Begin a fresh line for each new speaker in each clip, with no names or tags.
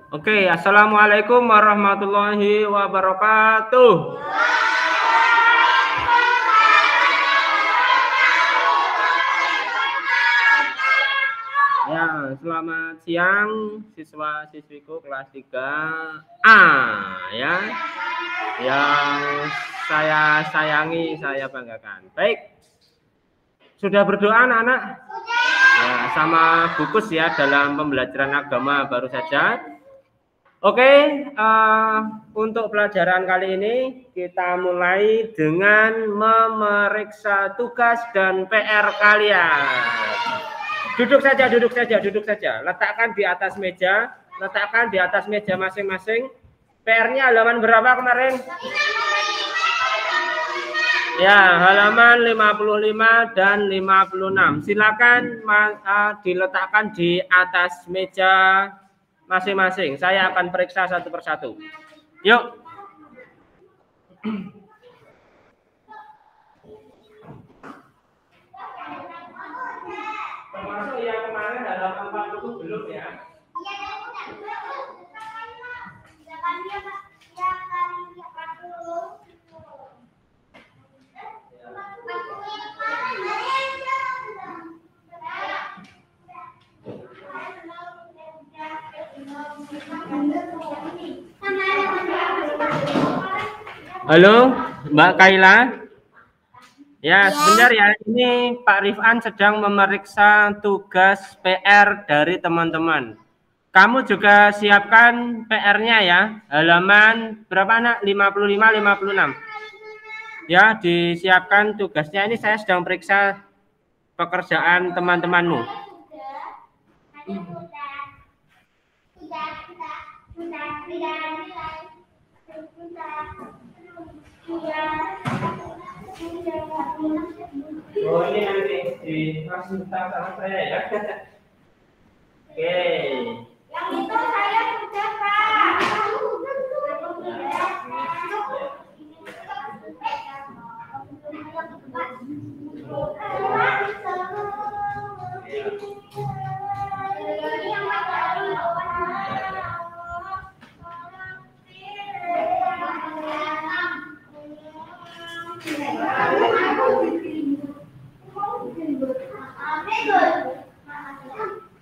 Oke, assalamualaikum warahmatullahi wabarakatuh. Ya, selamat siang siswa-siswiku kelas 3A ya. Yang saya sayangi, saya banggakan. Baik. Sudah berdoa anak-anak? Ya, sama Bukus ya dalam pembelajaran agama baru saja. Oke, untuk pelajaran kali ini kita mulai dengan memeriksa tugas dan PR kalian. Duduk saja, duduk saja, duduk saja. Letakkan di atas meja, letakkan di atas meja masing-masing. PR-nya halaman berapa kemarin? Ya, halaman 55 dan 56. Silakan diletakkan di atas meja masing-masing. Saya akan periksa satu persatu. Yuk. Termasuk yang kemarin halaman 40 belum ya? Halo, Mbak Kaila. Ya, sebentar ya. Ini Pak Rifan sedang memeriksa tugas PR dari teman-teman. Kamu juga siapkan PR-nya ya. Halaman berapa anak? 55, 56. Ya, disiapkan tugasnya. Ini saya sedang periksa pekerjaan teman-temanmu. Oh, ini nanti dikasih sama saya ya. Oke.
Yang itu saya sudah, Pak.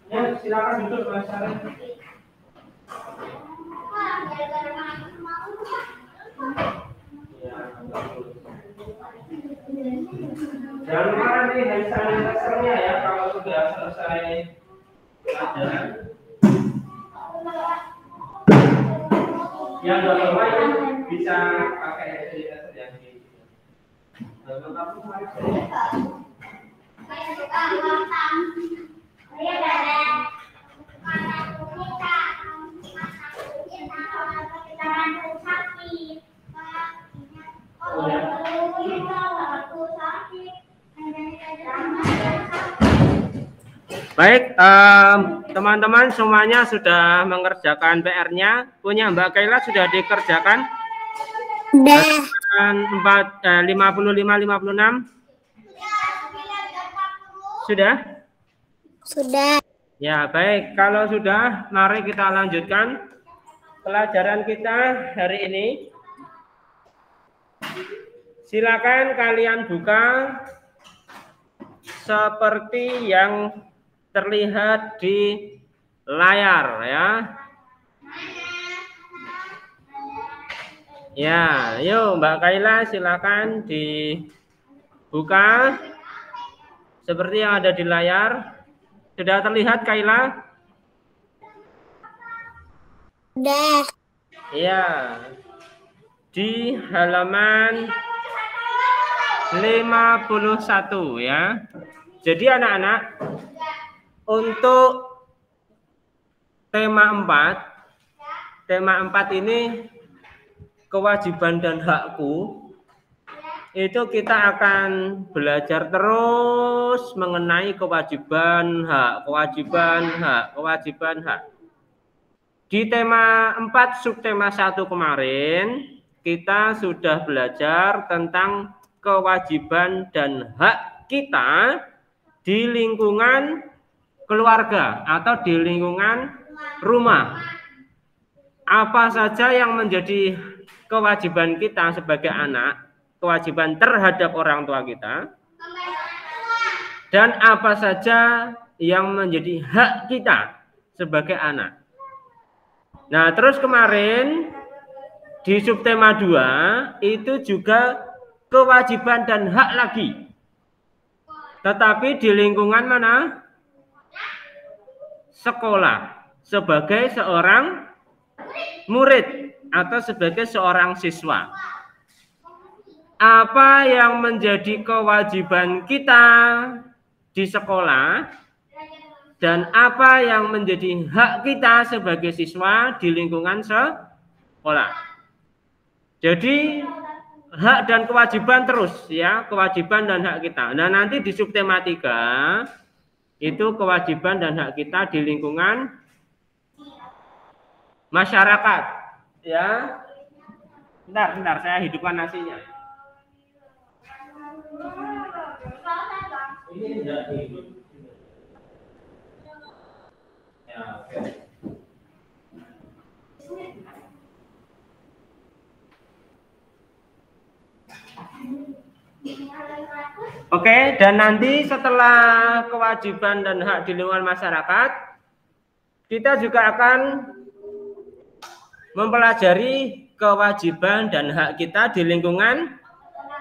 Ya, silakan duduk Mas Sarah. Jangan lupa nanti hand sanitizer-nya ya kalau sudah selesai pelajaran. Yang nggak bawa itu bisa pakai hand sanitizer yang di. Baik, teman-teman semuanya sudah mengerjakan PR-nya. Punya Mbak Kaila sudah dikerjakan?
Sudah.
55, 56? Sudah?
Sudah.
Ya, baik. Kalau sudah, mari kita lanjutkan pelajaran kita hari ini. Silakan kalian buka seperti yang terlihat di layar ya. Ya, yuk Mbak Kaila silakan dibuka seperti yang ada di layar. Sudah terlihat Kaila?
Sudah.
Ya. Di halaman 51 ya. Jadi anak-anak untuk tema 4 ini kewajiban dan hakku, itu kita akan belajar terus mengenai kewajiban hak. Di tema 4 subtema 1 kemarin kita sudah belajar tentang kewajiban dan hak kita di lingkungan keluarga atau di lingkungan rumah. apa saja yang menjadi kewajiban kita sebagai anak, kewajiban terhadap orang tua kita, dan apa saja yang menjadi hak kita sebagai anak. Nah, terus kemarin di subtema 2 itu juga kewajiban dan hak lagi. Tetapi di lingkungan mana? Sekolah, sebagai seorang murid atau sebagai seorang siswa. Apa yang menjadi kewajiban kita di sekolah dan apa yang menjadi hak kita sebagai siswa di lingkungan sekolah. Jadi hak dan kewajiban terus ya, kewajiban dan hak kita. Nah, nanti di subtema 3 itu kewajiban dan hak kita di lingkungan masyarakat ya. Bentar, saya hidupkan nasinya. Ini tidak hidup. Ya, oke. Oke, dan nanti setelah kewajiban dan hak di lingkungan masyarakat, kita juga akan mempelajari kewajiban dan hak kita di lingkungan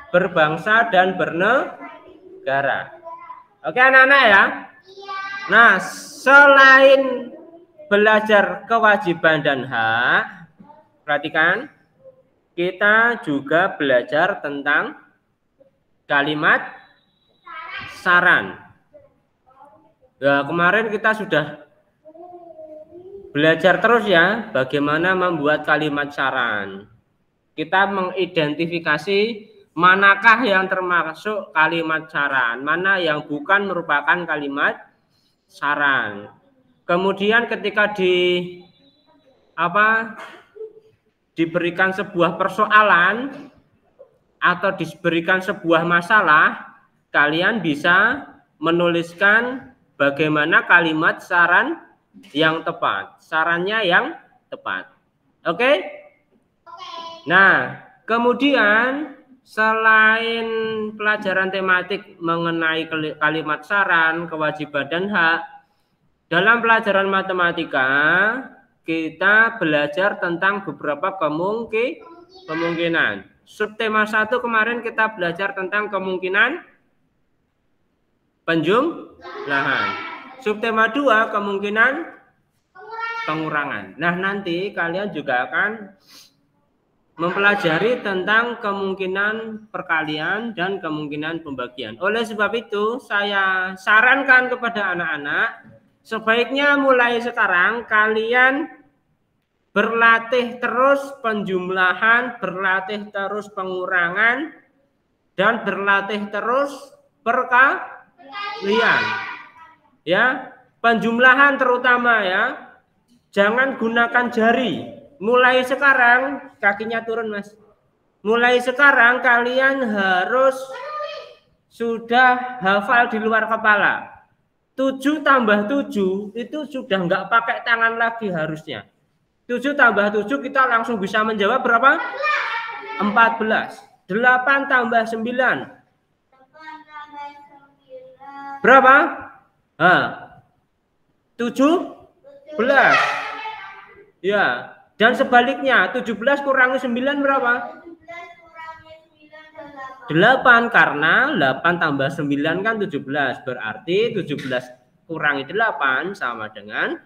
berbangsa dan bernegara. Oke anak-anak ya. Nah, selain belajar kewajiban dan hak, perhatikan, kita juga belajar tentang kalimat saran. Nah, kemarin kita sudah belajar terus ya bagaimana membuat kalimat saran. Kita mengidentifikasi manakah yang termasuk kalimat saran, mana yang bukan merupakan kalimat saran. Kemudian ketika diberikan sebuah persoalan atau diberikan sebuah masalah, kalian bisa menuliskan bagaimana kalimat saran yang tepat, sarannya yang tepat. Oke? Nah, kemudian selain pelajaran tematik mengenai kalimat saran, kewajiban dan hak, dalam pelajaran matematika kita belajar tentang beberapa kemungkinan. Subtema 1 kemarin kita belajar tentang kemungkinan penjumlahan. Subtema 2 kemungkinan pengurangan. Nah, nanti kalian juga akan mempelajari tentang kemungkinan perkalian dan kemungkinan pembagian. Oleh sebab itu, saya sarankan kepada anak-anak, sebaiknya mulai sekarang kalian berlatih terus penjumlahan, berlatih terus pengurangan, dan berlatih terus perkalian. Ya, penjumlahan terutama ya. Jangan gunakan jari. Mulai sekarang, kakinya turun Mas. Mulai sekarang kalian harus sudah hafal di luar kepala. 7 tambah 7 itu sudah nggak pakai tangan lagi harusnya. 7 tambah 7 kita langsung bisa menjawab berapa? 14. 8 tambah 9. Berapa? 17. Ya, dan sebaliknya 17 kurangi 9 berapa? 8, karena 8 tambah 9 kan 17. Berarti 17 kurangi 8 sama dengan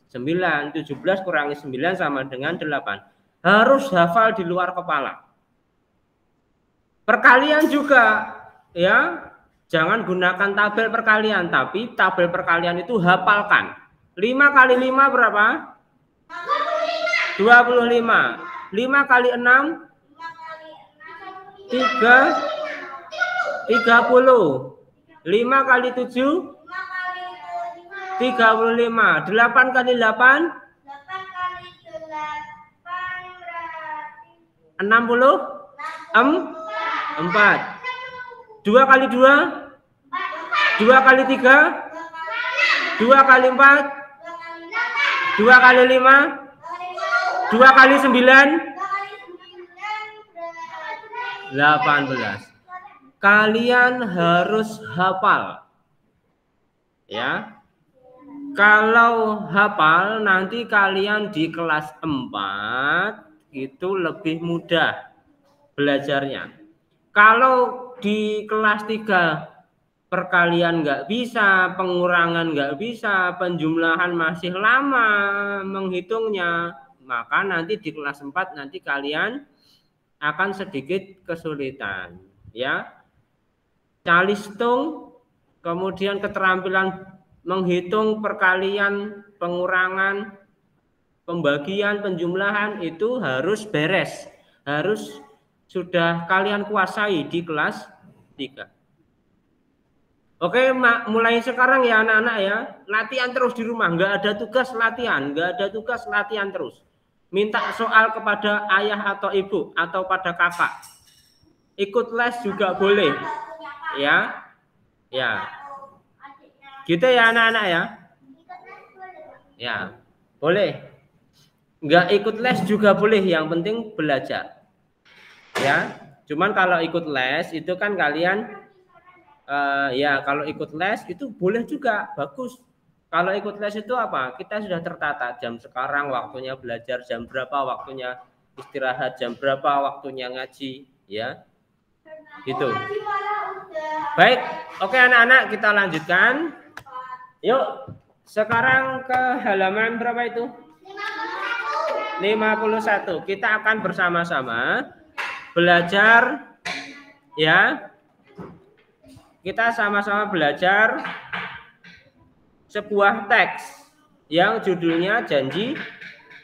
9. 17 kurangi 9 sama dengan 8. Harus hafal di luar kepala. Perkalian juga ya. Jangan gunakan tabel perkalian, tapi tabel perkalian itu hafalkan. 5 kali 5 berapa? 25. 5 kali 6? 30. 5 kali 7? 35. 8 kali 8? 64. 2 kali 2? 2 kali 3? 2 kali 4? 2 kali 5? 2 kali 9 18. Kalian harus hafal. Ya. Kalau hafal nanti kalian di kelas 4 itu lebih mudah belajarnya. Kalau di kelas 3 perkalian nggak bisa, pengurangan nggak bisa, penjumlahan masih lama menghitungnya, maka nanti di kelas 4 nanti kalian akan sedikit kesulitan, ya. Calistung, kemudian keterampilan menghitung perkalian, pengurangan, pembagian, penjumlahan itu harus beres, harus sudah kalian kuasai di kelas 3. Oke, mulai sekarang ya anak-anak ya, latihan terus di rumah, nggak ada tugas latihan, nggak ada tugas latihan terus. Minta soal kepada ayah atau ibu atau pada kakak. Ikut les juga boleh, ya, ya. Gitu ya anak-anak ya, ya, boleh. Nggak ikut les juga boleh, yang penting belajar, ya. Cuman kalau ikut les itu kan kalian ya kalau ikut les itu boleh juga, bagus. Kalau ikut les itu apa? Kita sudah tertata jam sekarang waktunya belajar, jam berapa waktunya istirahat, jam berapa waktunya ngaji, ya. Gitu. Baik, oke anak-anak kita lanjutkan. Yuk, sekarang ke halaman berapa itu? 51. Kita akan bersama-sama belajar, ya. Kita sama-sama belajar sebuah teks yang judulnya Janji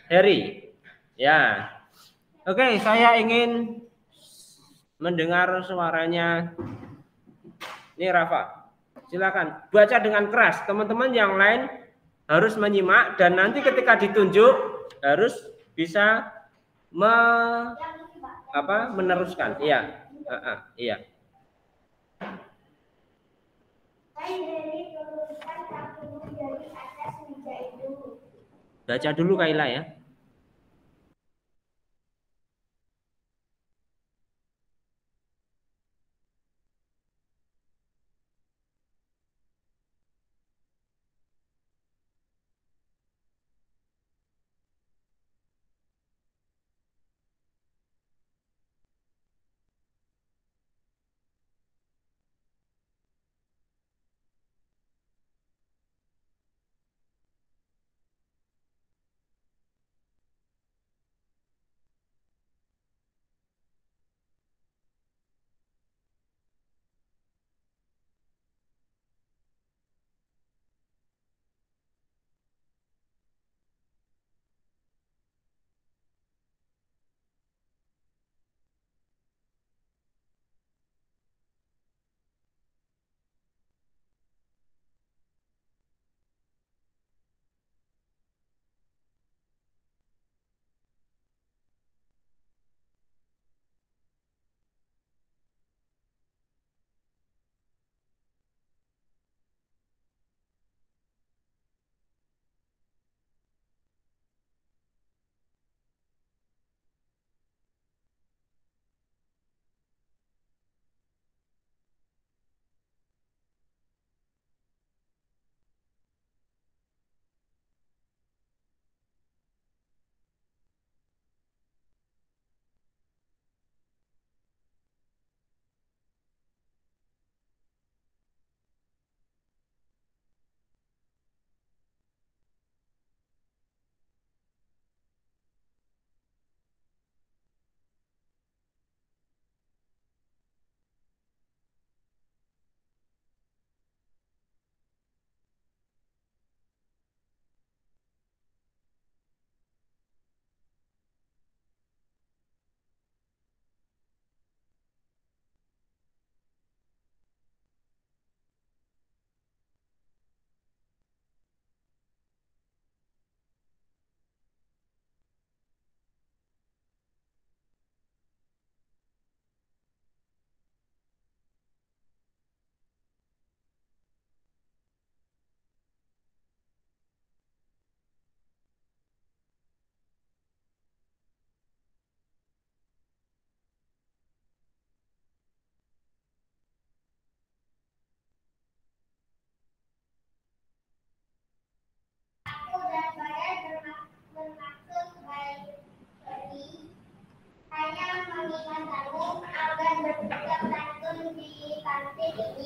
Harry. Ya. Oke, saya ingin mendengar suaranya. Ini Rafa. Silakan baca dengan keras. Teman-teman yang lain harus menyimak dan nanti ketika ditunjuk harus bisa meneruskan. Iya. Iya. Baca dulu Kaila ya.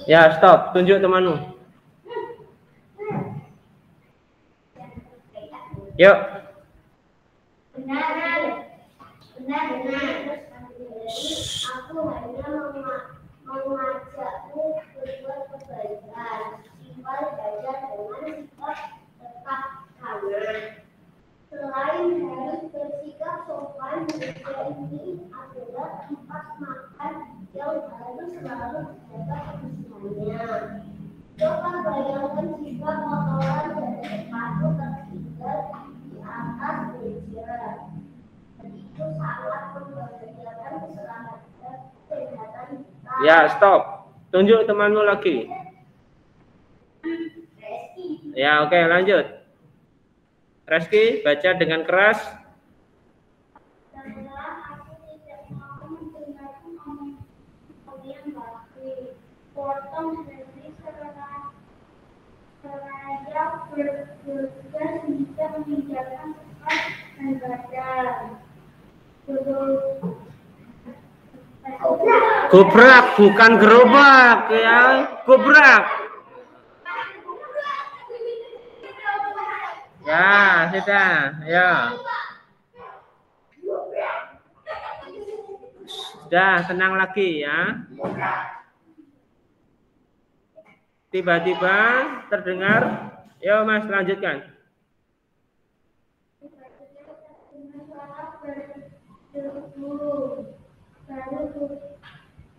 Ya, stop. Tunjuk temanmu. Yuk.
Benar. Aku hanya mengajakmu berbuat kebaikan. Sifat belajar dengan sifat tetap kanan. Selain harus bersikap sopan, juga ini adalah tempat makan yang harus selalu dijaga kebersihannya. Coba bayangkan jika kotoran dari sepatu tertinggal di atas meja. Itu sangat membahayakan keselamatan kesehatan kita.
Ya, stop. Tunjuk temanmu lagi. Ya, oke, lanjut. Reski, baca dengan keras.
Setelah aku tidak mau mendengar omongan kalian lagi, potong dari seraya bergegas hingga meninggalkan tempat dan badan.
Gobrak, bukan gerobak ya. Gobrak. Ya, sudah. Ya. Sudah, tenang lagi ya. Tiba-tiba terdengar. Yo, Mas, lanjutkan.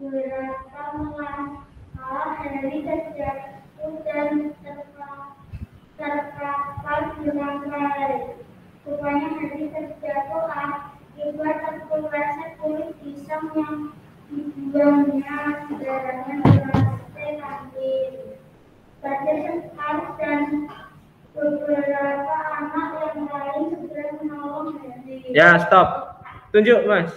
Berasa malah dari terjatuh dan terkapar dengan baik. Rupanya dari terjatuh akibat terpeleset kulit pisang yang dibuangnya darahnya berhasil ambil. Pada Sekar dan beberapa anak yang lain segera menolong Heri.
Ya, stop. Tunjuk, Mas.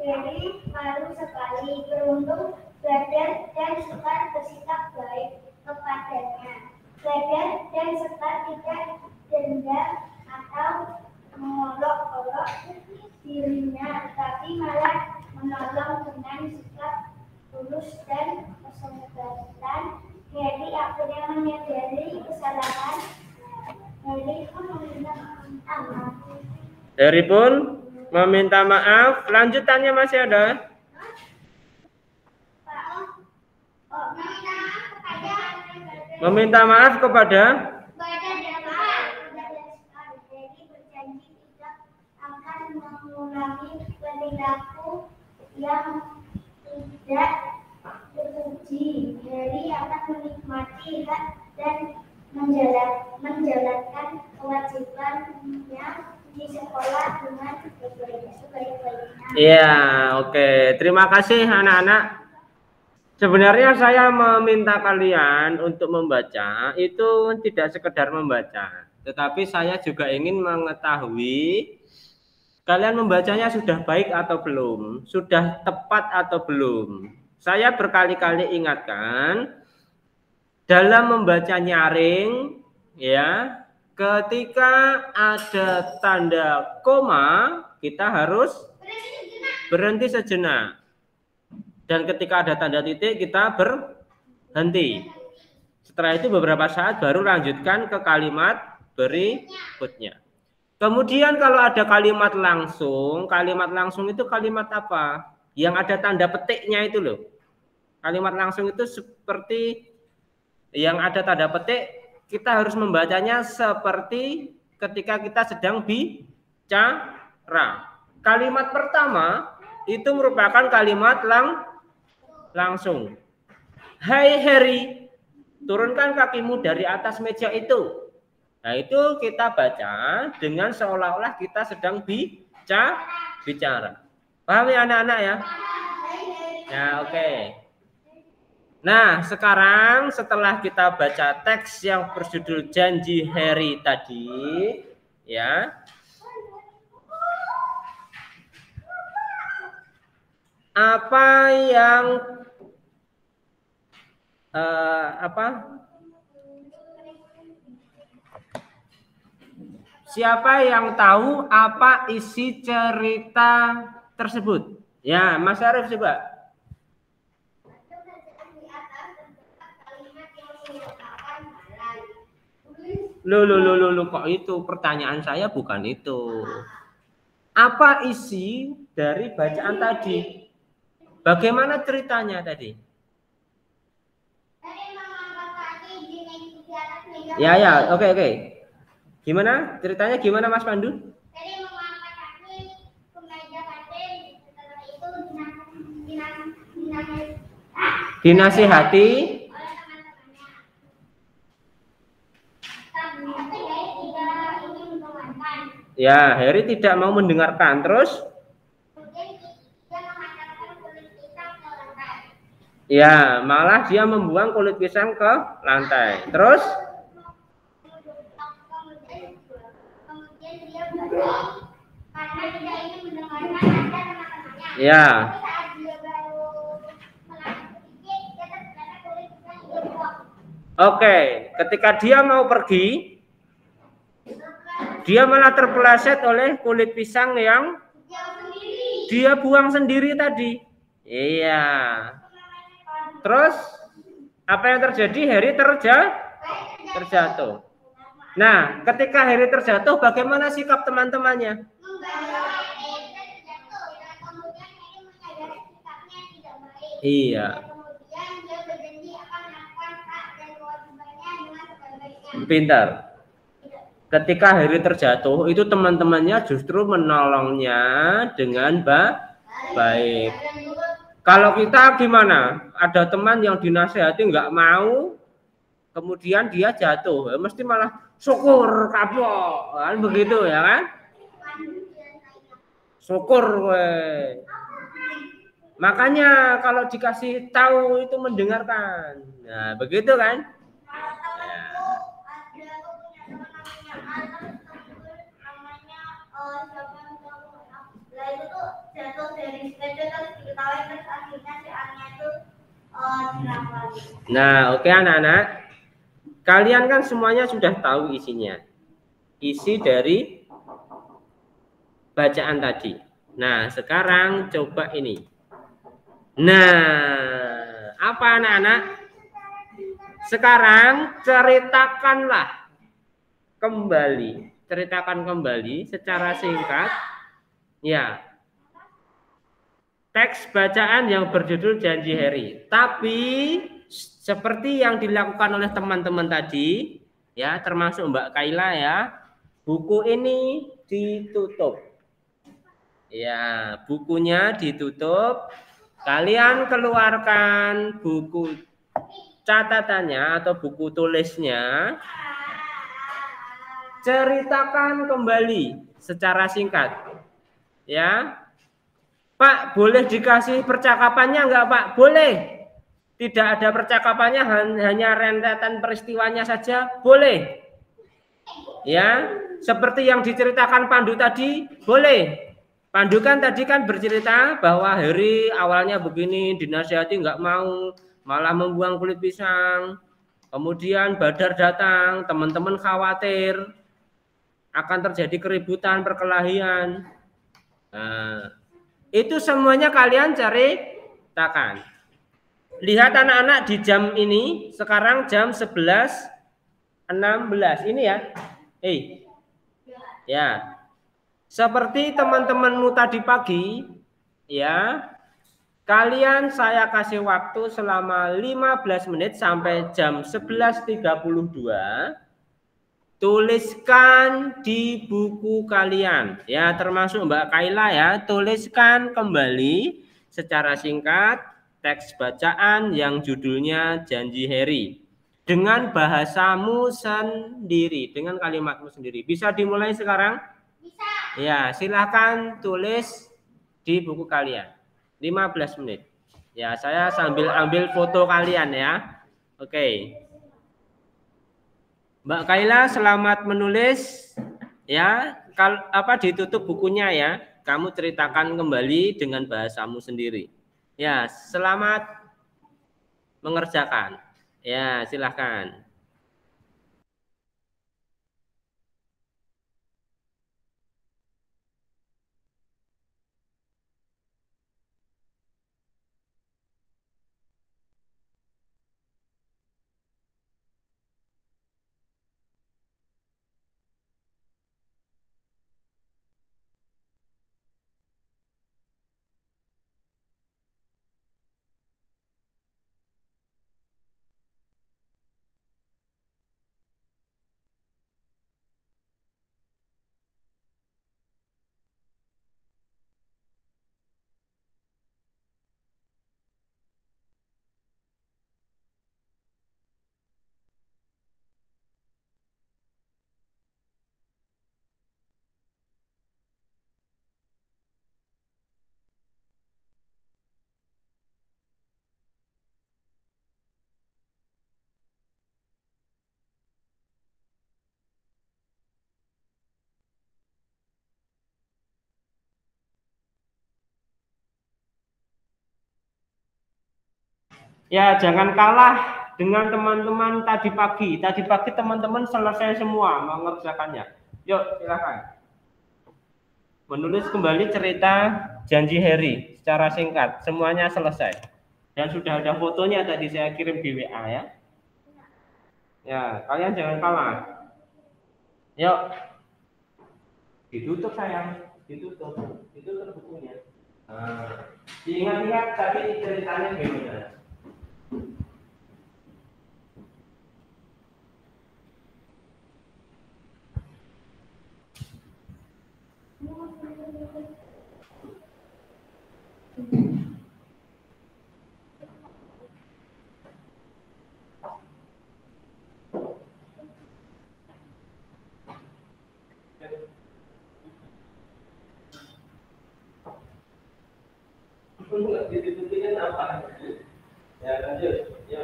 Heri malu sekali, beruntung Badar dan Sekar bersikap baik kepadanya. Badar dan Sekar tidak dendam atau mengolok-olok dirinya, tapi malah menolong dengan sikap tulus dan persahabatan. Heri akhirnya menyadari kesalahan. Heri pun meminta maaf.
Heri pun meminta maaf. Lanjutannya masih ada. Meminta maaf kepada
Heri berjanji tidak akan mengulangi perilaku yang tidak terpuji. Heri akan menikmati hak dan menjalankan kewajibannya di sekolah dengan sebaik-baiknya.
Iya, oke. Terima kasih anak-anak. Sebenarnya saya meminta kalian untuk membaca itu tidak sekedar membaca, tetapi saya juga ingin mengetahui kalian membacanya sudah baik atau belum, sudah tepat atau belum. Saya berkali-kali ingatkan dalam membaca nyaring ya, ketika ada tanda koma kita harus berhenti sejenak. Dan ketika ada tanda titik kita berhenti. Setelah itu beberapa saat baru lanjutkan ke kalimat berikutnya. Kemudian kalau ada kalimat langsung itu kalimat apa? Yang ada tanda petiknya itu loh. Kalimat langsung itu seperti yang ada tanda petik, kita harus membacanya seperti ketika kita sedang bicara. Kalimat pertama itu merupakan kalimat langsung. Hai Heri, turunkan kakimu dari atas meja itu. Nah itu kita baca dengan seolah-olah kita sedang bicara. Paham ya anak-anak ya? Ya oke. Nah sekarang setelah kita baca teks yang berjudul Janji Heri tadi, ya. Apa yang siapa yang tahu apa isi cerita tersebut? Ya, Mas Arif coba. Loh, kok itu? Pertanyaan saya bukan itu. Apa isi dari bacaan tadi? Bagaimana ceritanya tadi? Ya, oke. Gimana? Ceritanya gimana, Mas Pandu? Dinasihati. Ya, Harry tidak mau mendengarkan. Terus? Ya, malah dia membuang kulit pisang ke lantai. Terus? Ya. Oke, ketika dia mau pergi, dia malah terpeleset oleh kulit pisang yang dia buang sendiri tadi. Iya. Terus apa yang terjadi? Harry terjatuh. Nah, ketika Harry terjatuh, bagaimana sikap teman-temannya? Iya. Pintar. Ketika Harry terjatuh, itu teman-temannya justru menolongnya dengan baik. Kalau kita gimana? Ada teman yang dinasehati nggak mau, kemudian dia jatuh, ya mesti malah syukur kapok, kan begitu ya kan? Syukur we. Makanya kalau dikasih tahu itu mendengarkan. Nah, begitu kan? Nah, oke anak-anak. Kalian kan semuanya sudah tahu isinya. Isi dari bacaan tadi. Nah, sekarang coba ini. Nah, apa anak-anak? Sekarang ceritakan kembali secara singkat ya teks bacaan yang berjudul Janji Harry. Tapi seperti yang dilakukan oleh teman-teman tadi ya, termasuk Mbak Kaila ya, buku ini ditutup. Ya, bukunya ditutup. Kalian keluarkan buku catatannya atau buku tulisnya. Ceritakan kembali secara singkat. Ya. Pak, boleh dikasih percakapannya enggak, Pak? Boleh. Tidak ada percakapannya, hanya rentetan peristiwanya saja, boleh. Ya, seperti yang diceritakan Pandu tadi, boleh. Pandu kan tadi kan bercerita bahwa Harry awalnya begini, dinasihati nggak mau, malah membuang kulit pisang. Kemudian Badar datang, teman-teman khawatir akan terjadi keributan, perkelahian. Nah, itu semuanya kalian ceritakan. Lihat anak-anak di jam ini, sekarang jam 11.16 ini ya. Ya. Seperti teman-temanmu tadi pagi, ya. Kalian saya kasih waktu selama 15 menit sampai jam 11.32. Tuliskan di buku kalian, ya termasuk Mbak Kaila ya, tuliskan kembali secara singkat teks bacaan yang judulnya Janji Harry dengan bahasamu sendiri, dengan kalimatmu sendiri. Bisa dimulai sekarang? Bisa. Ya, silakan tulis di buku kalian. 15 menit. Ya, saya sambil ambil foto kalian ya. Oke. Mbak Kaila selamat menulis ya. Ditutup bukunya ya. Kamu ceritakan kembali dengan bahasamu sendiri. Ya, selamat mengerjakan. Ya, silahkan. Ya, jangan kalah dengan teman-teman tadi pagi. Tadi pagi teman-teman selesai semua mengerjakannya. Yuk, silakan. Menulis kembali cerita Janji Harry secara singkat. Semuanya selesai. Dan sudah ada fotonya tadi saya kirim di WA ya. Ya, kalian jangan kalah. Yuk. Ditutup sayang. Ditutup bukunya. Nah, diingat-ingat tadi ceritanya gimana? Ditutupin apa? Ya lanjut. Ya.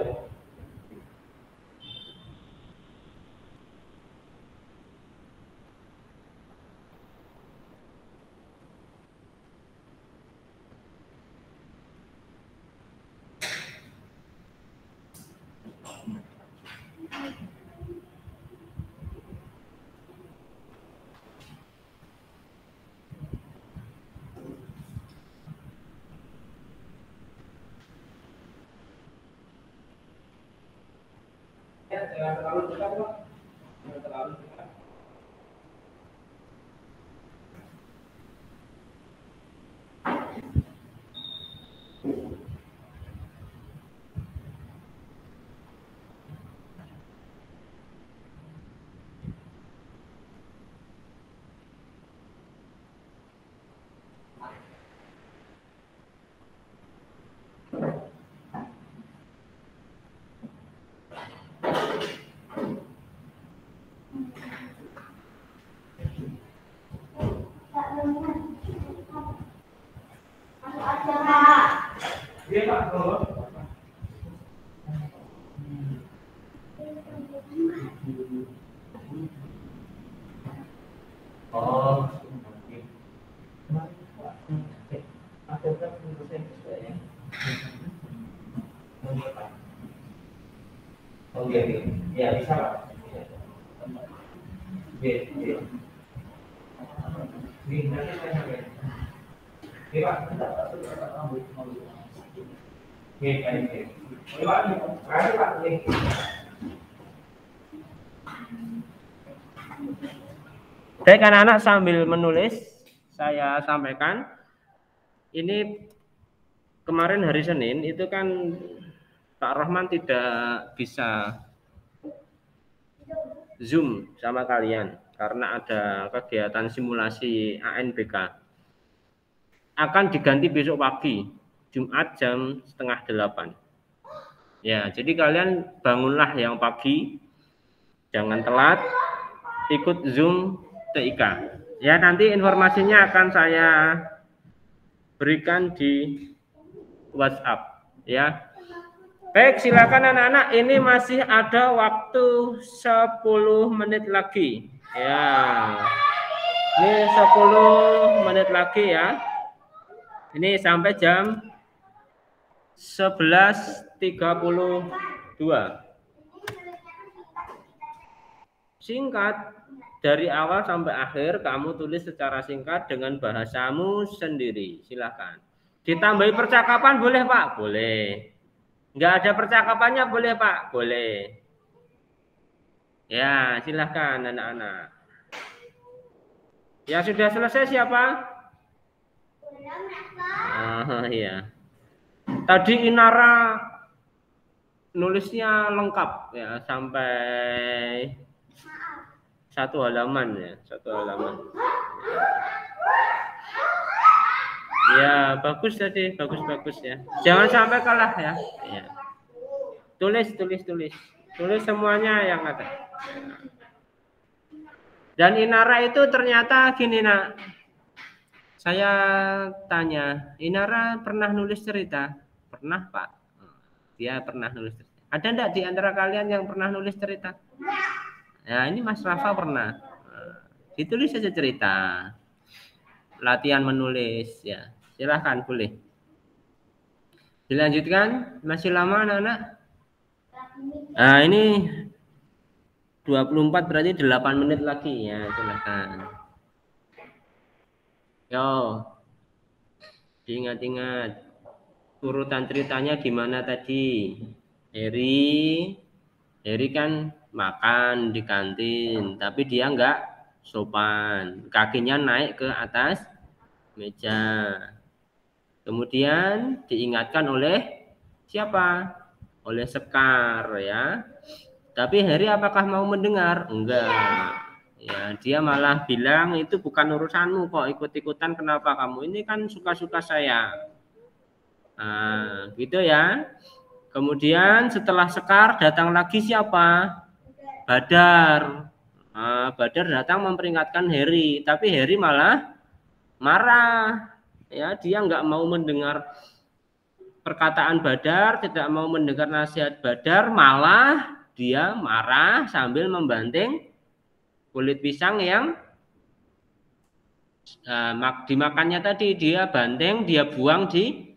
Ya, jangan terlalu dekat, Pak. Jangan terlalu dekat. Iya, Pak. Oh. Oke, ya bisa Pak. Oke. Nanti saya sampai. Oke Pak. Oke, baik. Pak, makasih Pak. Baik anak-anak, sambil menulis saya sampaikan ini kemarin hari Senin itu kan Pak Rohman tidak bisa Zoom sama kalian karena ada kegiatan simulasi ANBK. Akan diganti besok pagi, Jumat jam 7:30. Ya, jadi kalian bangunlah yang pagi, jangan telat, ikut Zoom TIK. Ya, nanti informasinya akan saya berikan di WhatsApp. Ya. Baik, silakan anak-anak. Ini masih ada waktu 10 menit lagi. Ya. Ini 10 menit lagi ya. Ini sampai jam 11.32. Singkat, dari awal sampai akhir kamu tulis secara singkat dengan bahasamu sendiri. Silakan. Ditambahi percakapan boleh Pak? Boleh. Enggak ada percakapannya boleh Pak? Boleh. Ya, silahkan anak-anak. Ya sudah selesai siapa? Oh iya. Tadi Inara nulisnya lengkap ya sampai 1 halaman ya, 1 halaman. Ya bagus tadi, bagus ya. Jangan sampai kalah ya. Ya. Tulis semuanya yang ada. Dan Inara itu ternyata gini nak. Saya tanya, Inara pernah nulis cerita? Pernah Pak. Dia pernah nulis cerita. Ada enggak di antara kalian yang pernah nulis cerita? Nah ini Mas Rafa pernah. Ditulis saja cerita. Latihan menulis ya. Silahkan boleh. Dilanjutkan, masih lama anak-anak? Nah, ini 24 berarti 8 menit lagi ya, silakan. Yo, diingat-ingat urutan ceritanya gimana tadi? Heri kan makan di kantin, tapi dia nggak sopan, kakinya naik ke atas meja. Kemudian diingatkan oleh siapa? Oleh Sekar ya. Tapi Heri apakah mau mendengar? Enggak. Ya, dia malah bilang itu bukan urusanmu kok, ikut-ikutan kenapa kamu? Ini kan suka-suka saya. Nah, gitu ya. Kemudian setelah Sekar datang lagi siapa? Badar. Nah, Badar datang memperingatkan Heri, tapi Heri malah marah. Ya, dia nggak mau mendengar perkataan Badar, tidak mau mendengar nasihat Badar, malah dia marah sambil membanting kulit pisang yang dimakannya tadi. Dia banting, dia buang di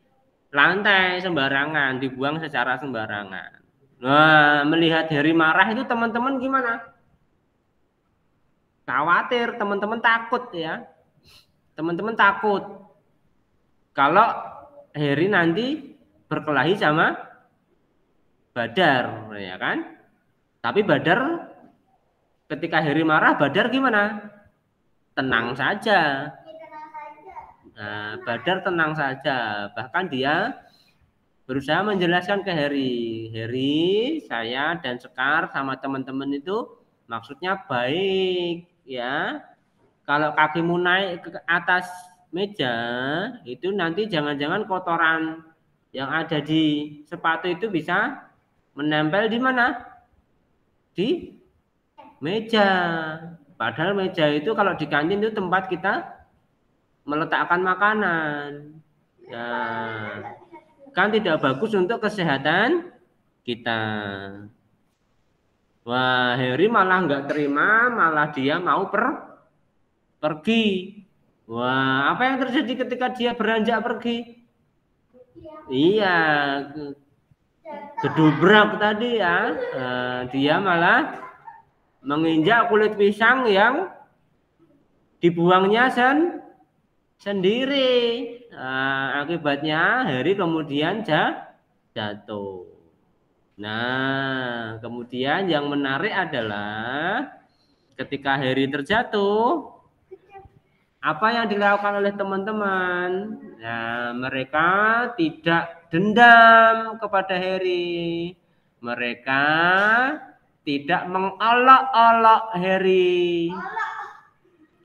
lantai sembarangan, dibuang secara sembarangan. Nah, melihat Heri marah itu teman-teman gimana? Khawatir, teman-teman takut ya. Teman-teman takut kalau Heri nanti berkelahi sama Badar, ya kan? Tapi Badar ketika Heri marah, Badar gimana? Tenang saja. Nah, Badar tenang saja. Bahkan dia berusaha menjelaskan ke Heri, Heri, saya dan Sekar sama teman-teman itu maksudnya baik, ya. Kalau kakimu naik ke atas meja, itu nanti jangan-jangan kotoran yang ada di sepatu itu bisa menempel di mana? Di meja. Padahal meja itu kalau di kantin itu tempat kita meletakkan makanan. Ya, kan tidak bagus untuk kesehatan kita. Wah, Heri malah nggak terima, malah dia mau pergi. Wah, apa yang terjadi ketika dia beranjak pergi? Iya, gedubrak tadi ya. Dia malah menginjak kulit pisang yang dibuangnya sendiri. Akibatnya Heri kemudian jatuh. Nah, kemudian yang menarik adalah ketika Heri terjatuh, apa yang dilakukan oleh teman-teman? Nah, mereka tidak dendam kepada Heri. Mereka tidak mengolok-olok Heri.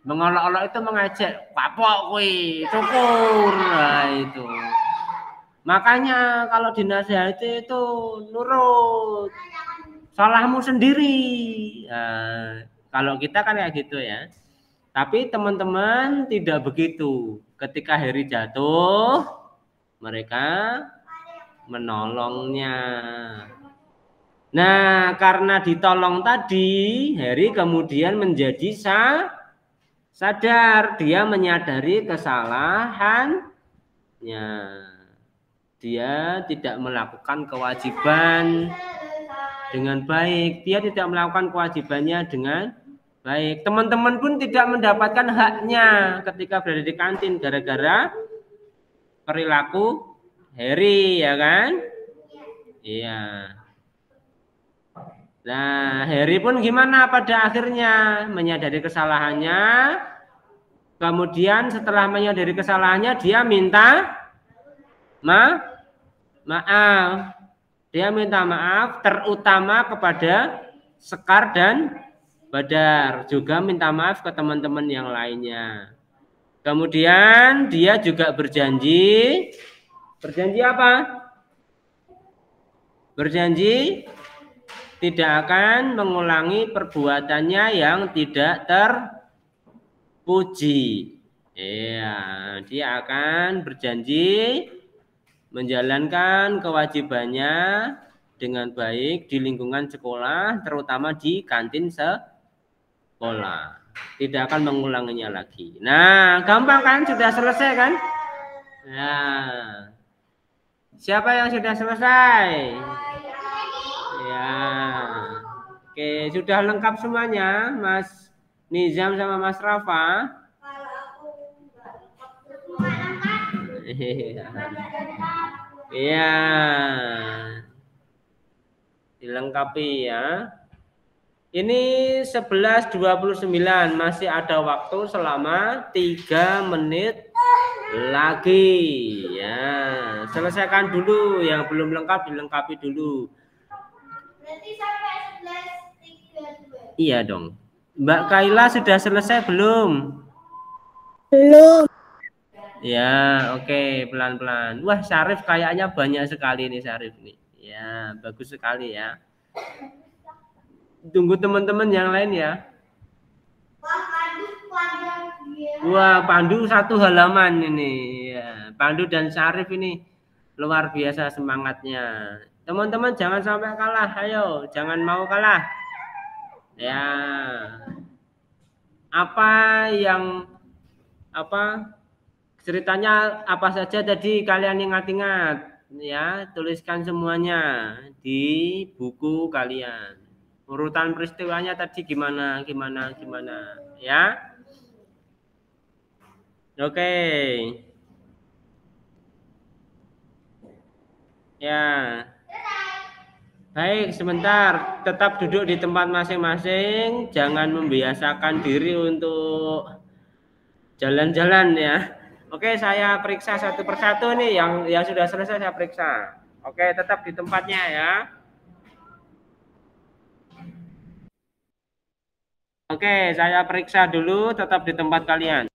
Mengolok-olok itu mengajak, "Kapok kuwi, syukur." Nah, itu. Makanya kalau dinasihati itu nurut. Salahmu sendiri. Nah, kalau kita kan kayak gitu ya. Tapi teman-teman tidak begitu. Ketika Heri jatuh, mereka menolongnya. Nah, karena ditolong tadi, Heri kemudian menjadi sadar. Dia menyadari kesalahannya. Dia tidak melakukan kewajiban dengan baik. Dia tidak melakukan kewajibannya dengan baik. Teman-teman pun tidak mendapatkan haknya ketika berada di kantin gara-gara perilaku Heri, ya kan? Iya. Nah, Heri pun gimana pada akhirnya? Menyadari kesalahannya. Kemudian setelah menyadari kesalahannya, dia minta maaf. Dia minta maaf terutama kepada Sekar dan Badar, juga minta maaf ke teman-teman yang lainnya. Kemudian dia juga berjanji apa? Berjanji tidak akan mengulangi perbuatannya yang tidak terpuji. Iya, dia akan berjanji menjalankan kewajibannya dengan baik di lingkungan sekolah, terutama di kantin sekolah. Tidak akan mengulanginya lagi. Nah, gampang kan? Sudah selesai kan? Nah, Siapa yang sudah selesai? Ya. Oke, sudah lengkap semuanya, Mas Nizam sama Mas Rafa? Iya. Dilengkapi ya. Ini 11.29, masih ada waktu selama 3 menit lagi ya. Selesaikan dulu yang belum lengkap, dilengkapi dulu.
Berarti sampai 11.32.
Iya dong. Mbak Kaila sudah selesai belum?
Belum.
Ya, oke, pelan-pelan. Wah, Syarif kayaknya banyak sekali nih Syarif nih. Ya, bagus sekali ya. Tunggu teman-teman yang lain ya. Wah, Pandu 1 halaman ini. Ya, Pandu dan Syarif ini luar biasa semangatnya. Teman-teman jangan sampai kalah, ayo, jangan mau kalah. Ya. Ceritanya apa saja tadi kalian ingat-ingat ya, tuliskan semuanya di buku kalian. Urutan peristiwanya tadi gimana ya. Oke. Ya. Baik, sebentar. Tetap duduk di tempat masing-masing, jangan membiasakan diri untuk jalan-jalan ya. Oke, saya periksa satu persatu nih yang sudah selesai saya periksa. Oke, tetap di tempatnya ya. Oke, saya periksa dulu, tetap di tempat kalian.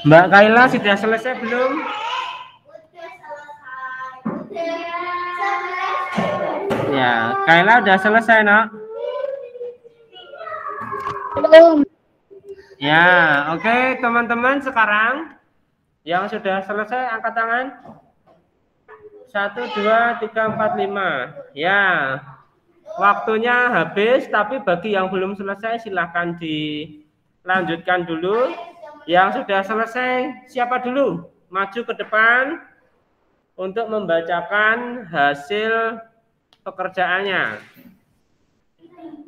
Mbak Kaila sudah selesai belum? Ya, Kaila udah selesai, Nak?
Belum.
Ya, oke teman-teman, sekarang yang sudah selesai angkat tangan. 1, 2, 3, 4, 5. Ya, waktunya habis, tapi bagi yang belum selesai silahkan dilanjutkan dulu. Yang sudah selesai siapa dulu? Maju ke depan untuk membacakan hasil pekerjaannya.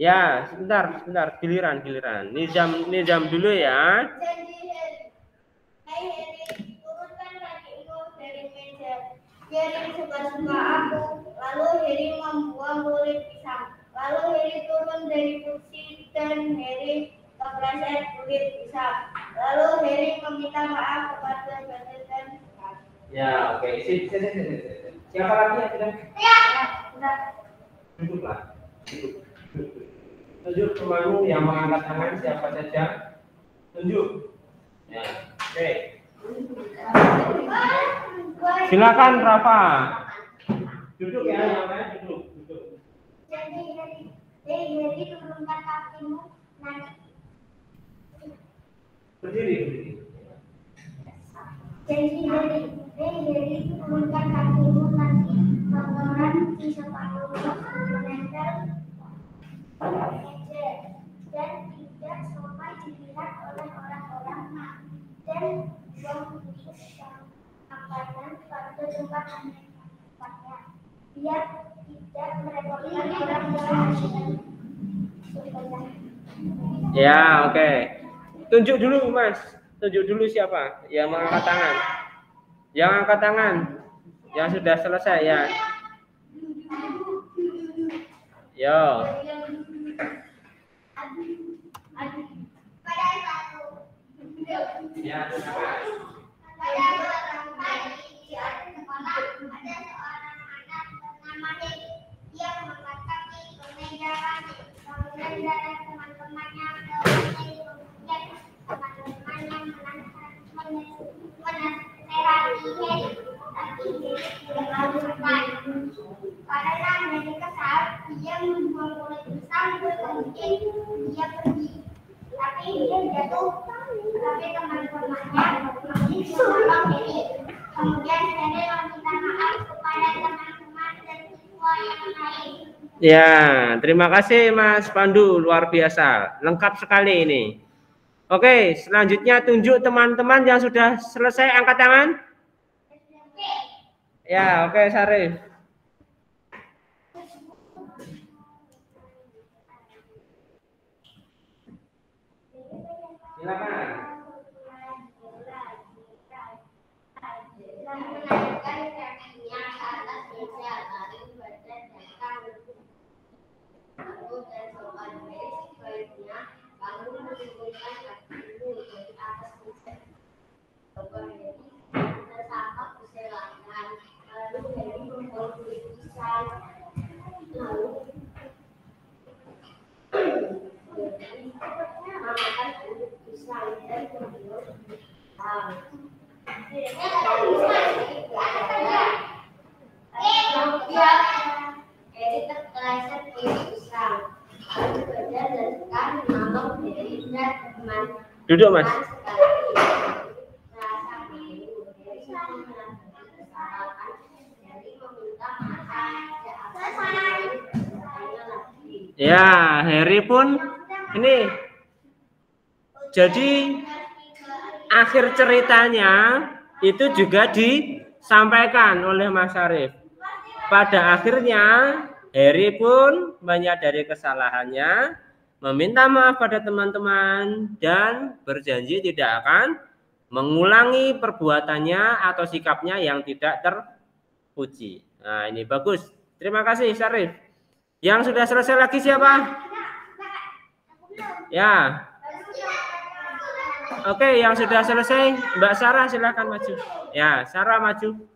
Ya, sebentar, giliran. Nizam dulu ya.
Turunkan kakimu dari meja. Heri suka-suka aku. Lalu Heri membuang kulit pisang. Lalu Heri turun dari kursi dan Heri kepleset kulit pisang. Lalu Heri meminta maaf kepada Bante dan
Ya, oke. Siapa lagi yang sudah?
Ya, sudah.
Duduklah. Tunjuk temanmu yang mengangkat tangan siapa saja. Tunjuk. Ya, oke. Silakan Rafa. Duduk ya, yang lain duduk.
Jadi Heri turunkan kakimu nanti.
Berdiri.
Jadi Heri turunkan kakimu nanti kotoran di sepatumu buang busuk makanan pada tempat tempatnya. Biar tidak merepotkan orang yang
Ya, oke. Tunjuk dulu, Mas. Tunjuk dulu siapa yang mengangkat tangan. Yang angkat tangan. Yang sudah selesai ya. Yo. Ya, silakan.
Pada suatu pagi di atas sekolah ada seorang anak bernama Hedi. Dia mengatakan ke meja ranting. Kemudian dari teman-temannya ke lantai. Kemudian teman-temannya menasehati Hedi. Tapi Hedi tidak mau makan. Karena Hedi kesal, dia membuang kulit pisang. Kemudian dia pergi. Tapi dia jatuh. Tapi teman-temannya menolong Hedi. Kemudian Hedi meminta maaf kepada teman-teman dan siswa yang lain.
Ya, terima kasih Mas Pandu, luar biasa. Lengkap sekali ini. Oke, selanjutnya tunjuk teman-teman yang sudah selesai angkat tangan. Ya, oke Sarif. Silakan.
Menaikkan kakinya ke atas meja, lalu badan datang. Aku dan sobat Hedi sebaiknya kamu menurunkan kakimu dari atas meja. Sobat Hedi tersapa persilakan. Lalu Hedi membawa kulit pisang. Lalu Hedi memakan kulit pisang dan membuang pisang. Hedi terpeleset kulit pisang. Lalu badan datang menolong Hedi dan teman.
Duduk, Mas. Ya, Heri pun ini. Jadi akhir ceritanya itu juga disampaikan oleh Mas Syarif. Pada akhirnya Heri pun menyadari kesalahannya, meminta maaf pada teman-teman dan berjanji tidak akan mengulangi perbuatannya atau sikapnya yang tidak terpuji. Nah, ini bagus. Terima kasih Syarif. Yang sudah selesai lagi siapa? Ya. Oke, yang sudah selesai Mbak Sarah silakan maju. Ya, Sarah maju.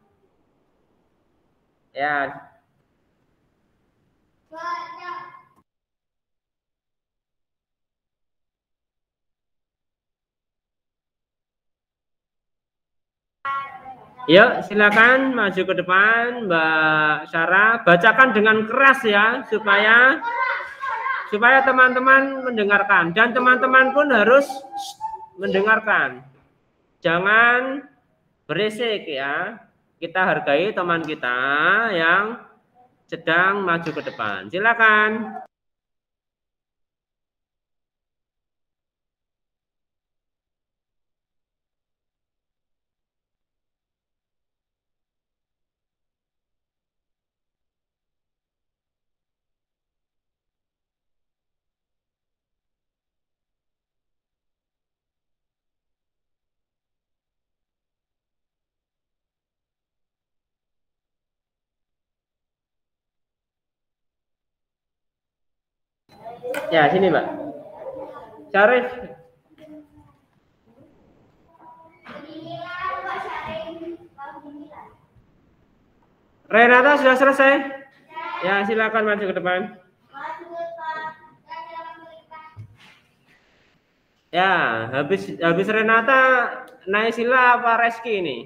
Ya. Yuk, silakan maju ke depan, Mbak Sarah. Bacakan dengan keras ya, supaya teman-teman mendengarkan dan teman-teman pun harus mendengarkan. Jangan berisik ya. Kita hargai teman kita yang sedang maju ke depan. Silakan. Ya, sini, Mbak. Syarif. Renata sudah selesai? Ya, silakan maju ke depan. Ya, habis Renata, Naisila apa Reski ini?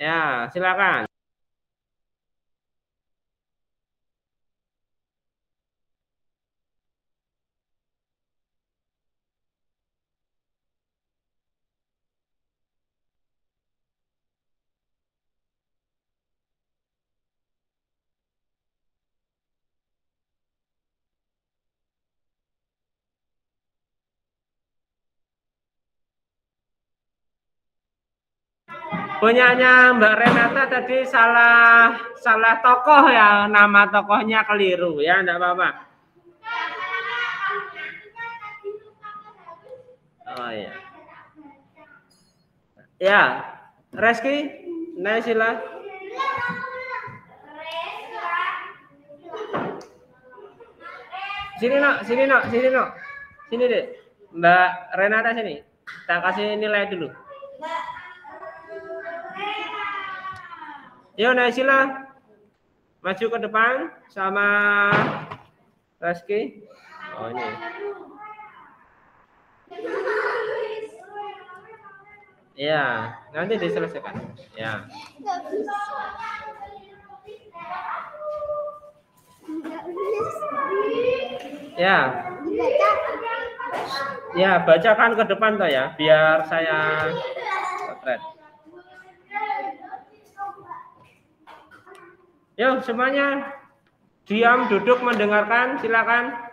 Ya, silakan. Punyanya Mbak Renata tadi salah tokoh ya, nama tokohnya keliru ya, enggak apa-apa. Oh iya. Ya, Reski, Naisila. Sini no. Sini deh. Mbak Renata sini. Kita kasih nilai dulu. Yuk Naisila. Maju ke depan sama Reski. Oh ini. Ya, nanti diselesaikan. Ya. Ya. Ya, bacakan ke depan toh ya, biar saya potret. Yuk semuanya diam, duduk, mendengarkan, silakan.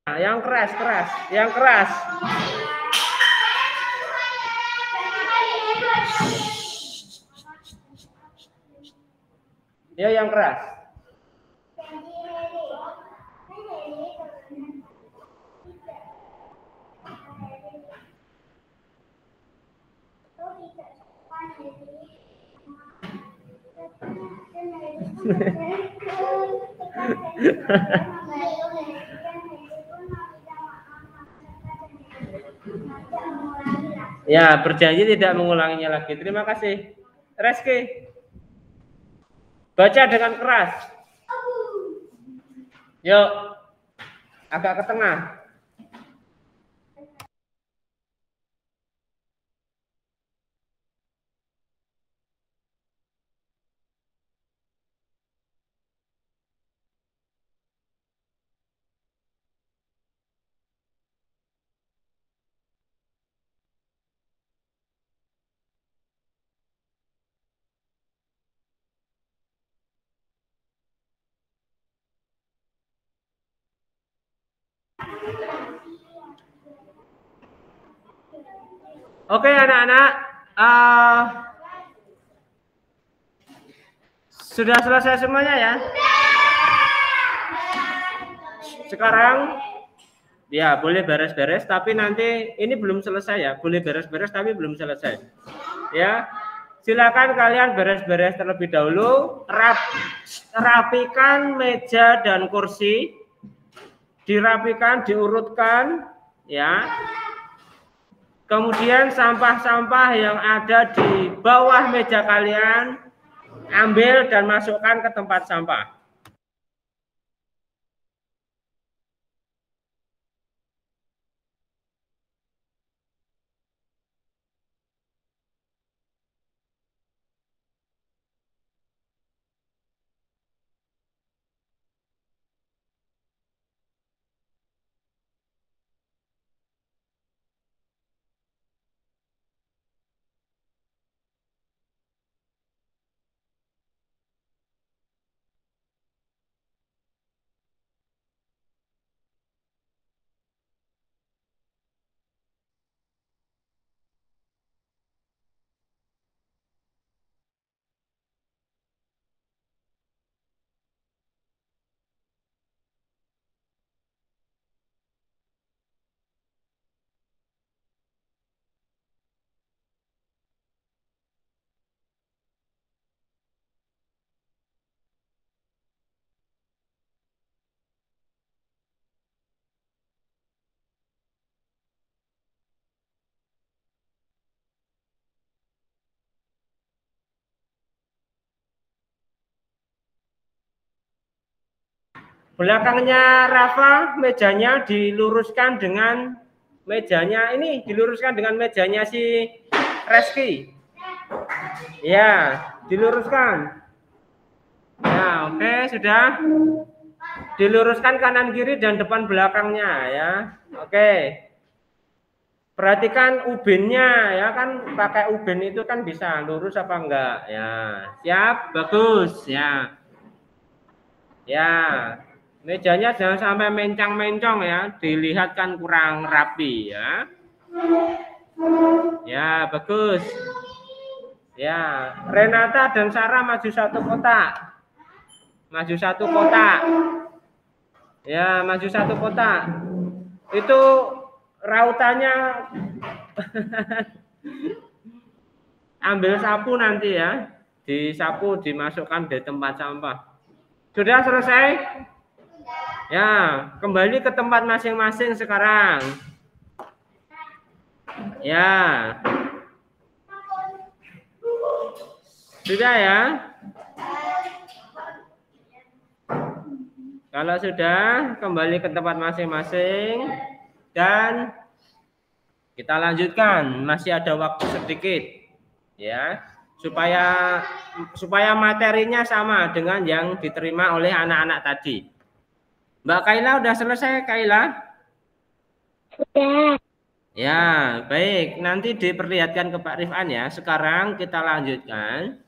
Nah, yang keras, yang keras. Ya, yang keras. Ya, berjanji tidak mengulanginya lagi. Terima kasih. Reski. Baca dengan keras. Yuk. Agak ke tengah. Oke anak-anak, sudah selesai semuanya ya. Sekarang ya boleh beres-beres, tapi nanti ini belum selesai ya. Boleh beres-beres tapi belum selesai. Ya, silakan kalian beres-beres terlebih dahulu. Rapikan meja dan kursi, dirapikan, diurutkan, ya. Kemudian sampah-sampah yang ada di bawah meja kalian ambil dan masukkan ke tempat sampah. Belakangnya Rafa, mejanya diluruskan dengan mejanya ini, diluruskan dengan mejanya si Reski. Ya, diluruskan. Ya, oke, sudah. diluruskan kanan kiri dan depan belakangnya ya. Oke. Perhatikan ubinnya ya, kan pakai ubin itu kan bisa lurus apa enggak ya. Siap, bagus ya. Ya. Mejanya jangan sampai mencang-mencong ya, dilihat kan kurang rapi ya. Ya, bagus. Ya, Renata dan Sarah maju satu kotak. Maju satu kotak. Ya, maju satu kotak. Itu rautannya ambil sapu nanti ya. Disapu, dimasukkan di tempat sampah. Sudah selesai? Ya, kembali ke tempat masing-masing sekarang. Ya. Sudah ya? Kalau sudah, kembali ke tempat masing-masing dan kita lanjutkan. Masih ada waktu sedikit ya, supaya materinya sama dengan yang diterima oleh anak-anak tadi. Mbak Kaila udah selesai, Kaila?
Sudah.
Ya, baik. Nanti diperlihatkan ke Pak Rifan ya. Sekarang kita lanjutkan.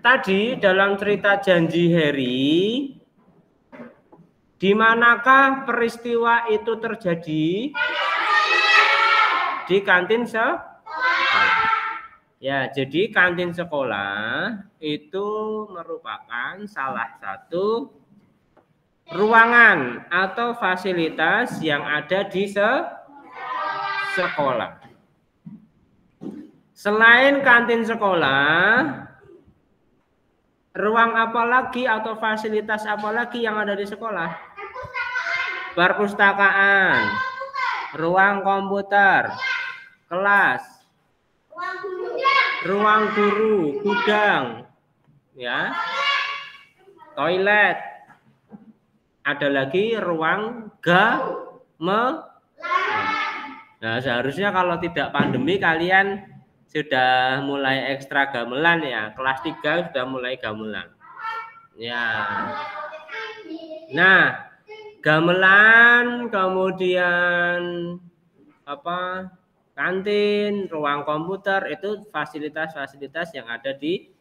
Tadi dalam cerita Janji Harry, di manakah peristiwa itu terjadi? Di kantin sekolah. Ya, jadi kantin sekolah itu merupakan salah satu ruangan atau fasilitas yang ada di sekolah. Selain kantin sekolah, ruang apa lagi atau fasilitas apa lagi yang ada di sekolah? Perpustakaan, ruang komputer, kelas, ruang guru, gudang, ya, toilet. Ada lagi ruang gamelan. Nah, seharusnya kalau tidak pandemi kalian sudah mulai ekstra gamelan ya. Kelas 3 sudah mulai gamelan. Ya. Nah, gamelan, kemudian apa? Kantin, ruang komputer itu fasilitas-fasilitas yang ada di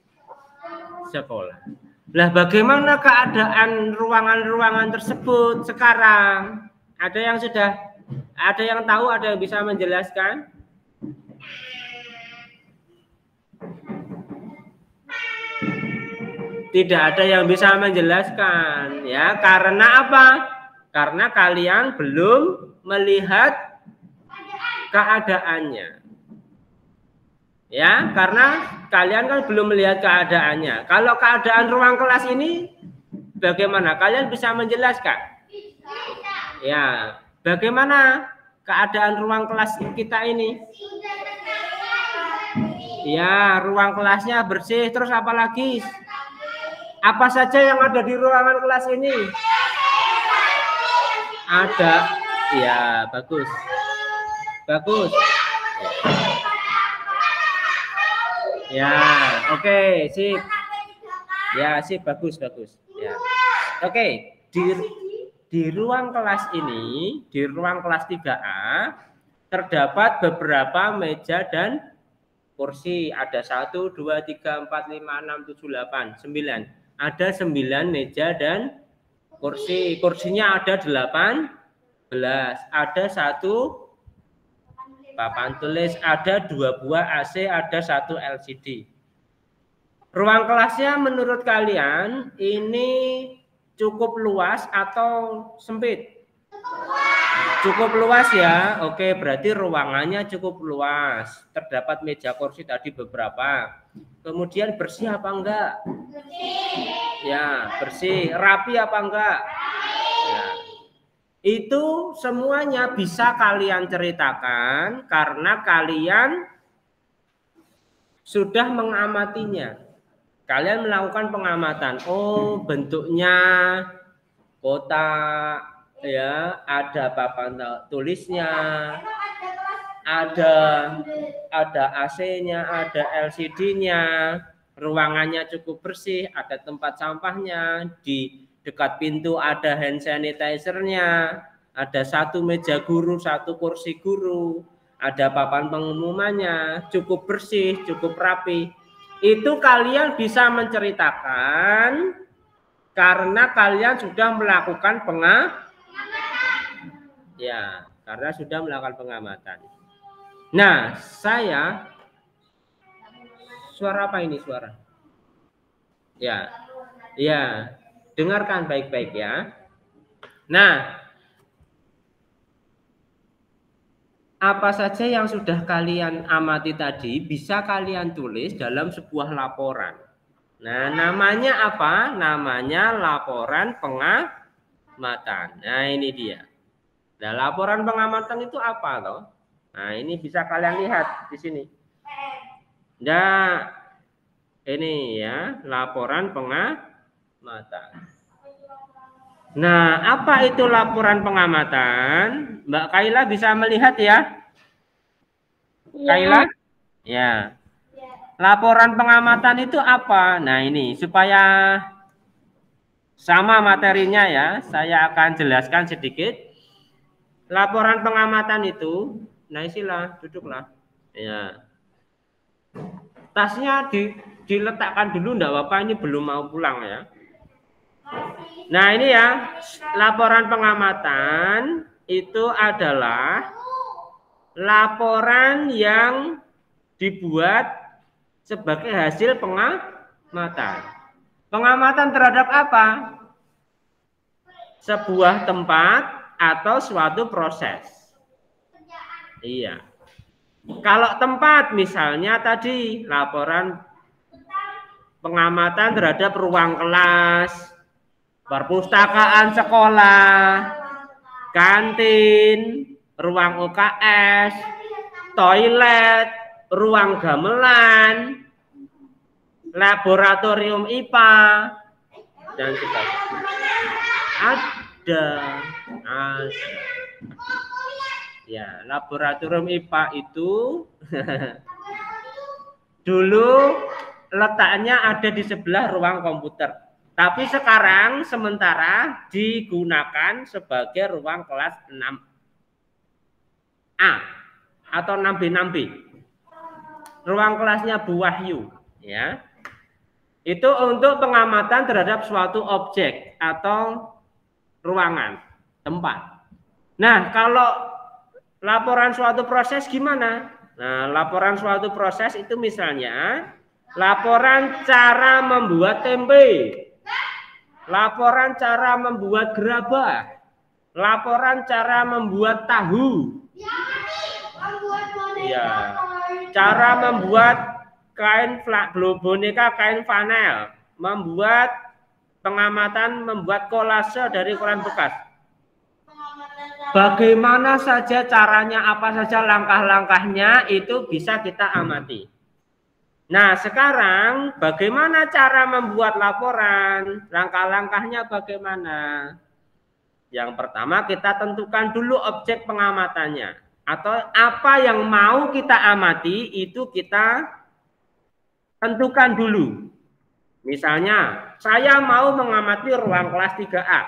sekolah. Lah, bagaimana keadaan ruangan-ruangan tersebut sekarang? Ada yang tahu, ada yang bisa menjelaskan? Tidak ada yang bisa menjelaskan ya, karena apa? Karena kalian belum melihat keadaannya. Ya, karena kalian kan belum melihat keadaannya. Kalau keadaan ruang kelas ini bagaimana? Kalian bisa menjelaskan? Ya, bagaimana keadaan ruang kelas kita ini? Ya, ruang kelasnya bersih, terus apa lagi? Apa saja yang ada di ruangan kelas ini? Ada, ya, bagus. Bagus. Ya, oke, sip. Ya, sip, bagus. Ya. Oke, di ruang kelas ini, di ruang kelas 3A, terdapat beberapa meja dan kursi. Ada 1, 2, 3, 4, 5, 6, 7, 8, 9. Ada 9 meja dan kursi. Kursinya ada 18. Ada 1 papan tulis, ada 2 buah AC, ada 1 LCD. Ruang kelasnya menurut kalian ini cukup luas atau sempit? Cukup luas ya. Oke, berarti ruangannya cukup luas. Terdapat meja kursi tadi beberapa. Kemudian bersih apa enggak? Bersih. Ya, bersih. Rapi apa enggak? Ya. Itu semuanya bisa kalian ceritakan karena kalian sudah mengamatinya. Kalian melakukan pengamatan. Oh, bentuknya kotak, ya, ada papan tulisnya, ada AC-nya, ada LCD-nya, ruangannya cukup bersih, ada tempat sampahnya, di dekat pintu ada hand sanitizer-nya, ada satu meja guru, satu kursi guru, ada papan pengumumannya, cukup bersih, cukup rapi. Itu kalian bisa menceritakan karena kalian sudah melakukan pengamatan. Nah, saya suara apa ini suara? Ya, dengarkan baik-baik ya. Nah, apa saja yang sudah kalian amati tadi bisa kalian tulis dalam sebuah laporan. Nah, namanya apa? Namanya laporan pengamatan. Nah, ini dia. Nah, laporan pengamatan itu apa toh? Nah, ini bisa kalian lihat di sini. Nah, ini ya, laporan pengamatan. Nah, apa itu laporan pengamatan? Mbak Kaila bisa melihat ya? Kaila? Ya. Laporan pengamatan itu apa? Nah, ini supaya sama materinya ya, saya akan jelaskan sedikit. Laporan pengamatan itu, nah isilah, duduklah. Ya. Tasnya diletakkan dulu, enggak apa-apa, ini belum mau pulang ya. Nah, ini ya, laporan pengamatan itu adalah laporan yang dibuat sebagai hasil pengamatan. Pengamatan terhadap apa? Sebuah tempat atau suatu proses. Iya. Kalau tempat misalnya tadi laporan pengamatan terhadap ruang kelas, perpustakaan sekolah, kantin, ruang UKS, toilet, ruang gamelan, laboratorium IPA, dan sebagainya. Ada. Ya, laboratorium IPA itu dulu letaknya ada di sebelah ruang komputer. Tapi sekarang sementara digunakan sebagai ruang kelas 6A atau 6B 6B. Ruang kelasnya Bu Wahyu, ya. Itu untuk pengamatan terhadap suatu objek atau ruangan, tempat. Nah, kalau laporan suatu proses gimana? Nah, laporan suatu proses itu misalnya laporan cara membuat tempe, laporan cara membuat gerabah, laporan cara membuat tahu, ya, cara membuat kain boneka kain flanel, membuat pengamatan membuat kolase dari koran bekas. Bagaimana saja caranya, apa saja langkah-langkahnya itu bisa kita amati. Nah, sekarang bagaimana cara membuat laporan? Langkah-langkahnya bagaimana? Yang pertama kita tentukan dulu objek pengamatannya. Atau apa yang mau kita amati itu kita tentukan dulu. Misalnya, saya mau mengamati ruang kelas 3A.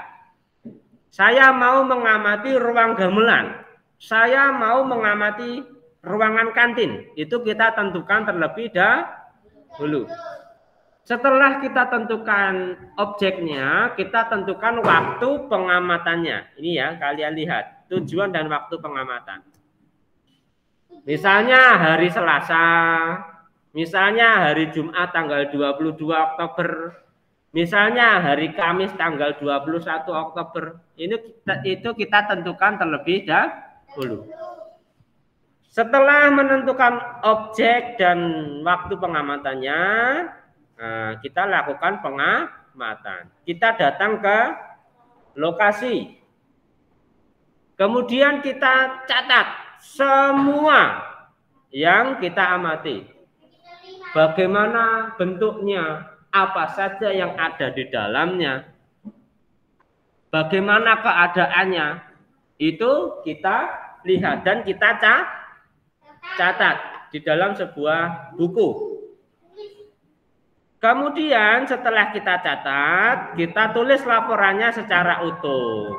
Saya mau mengamati ruang gamelan. Saya mau mengamati ruangan kantin. Itu kita tentukan terlebih dahulu. Setelah kita tentukan objeknya, kita tentukan waktu pengamatannya. Ini ya, kalian lihat. Tujuan dan waktu pengamatan. Misalnya hari Selasa. Misalnya hari Jumat tanggal 22 Oktober. Misalnya hari Kamis tanggal 21 Oktober. Itu kita tentukan terlebih dahulu. Setelah menentukan objek dan waktu pengamatannya, kita lakukan pengamatan. Kita datang ke lokasi. Kemudian kita catat semua yang kita amati. Bagaimana bentuknya, apa saja yang ada di dalamnya, bagaimana keadaannya, itu kita lihat dan kita catat di dalam sebuah buku. Kemudian setelah kita catat, kita tulis laporannya secara utuh.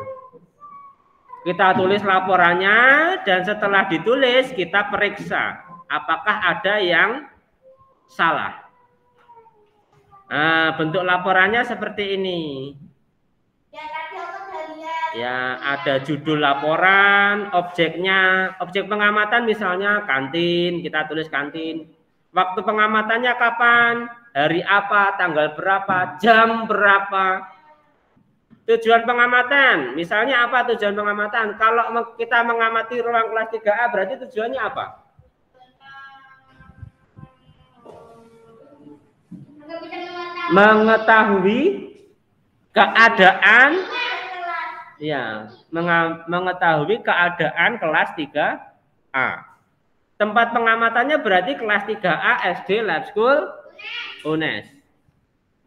Kita tulis laporannya dan setelah ditulis kita periksa apakah ada yang salah. Nah, bentuk laporannya seperti ini. Ya, ada judul laporan, objeknya, objek pengamatan misalnya kantin, kita tulis kantin. Waktu pengamatannya kapan, hari apa, tanggal berapa, jam berapa. Tujuan pengamatan, misalnya apa tujuan pengamatan? Kalau kita mengamati ruang kelas 3A berarti tujuannya apa? Mengetahui keadaan, ya, mengetahui keadaan kelas 3A. Tempat pengamatannya berarti kelas 3A SD Lab School UNES.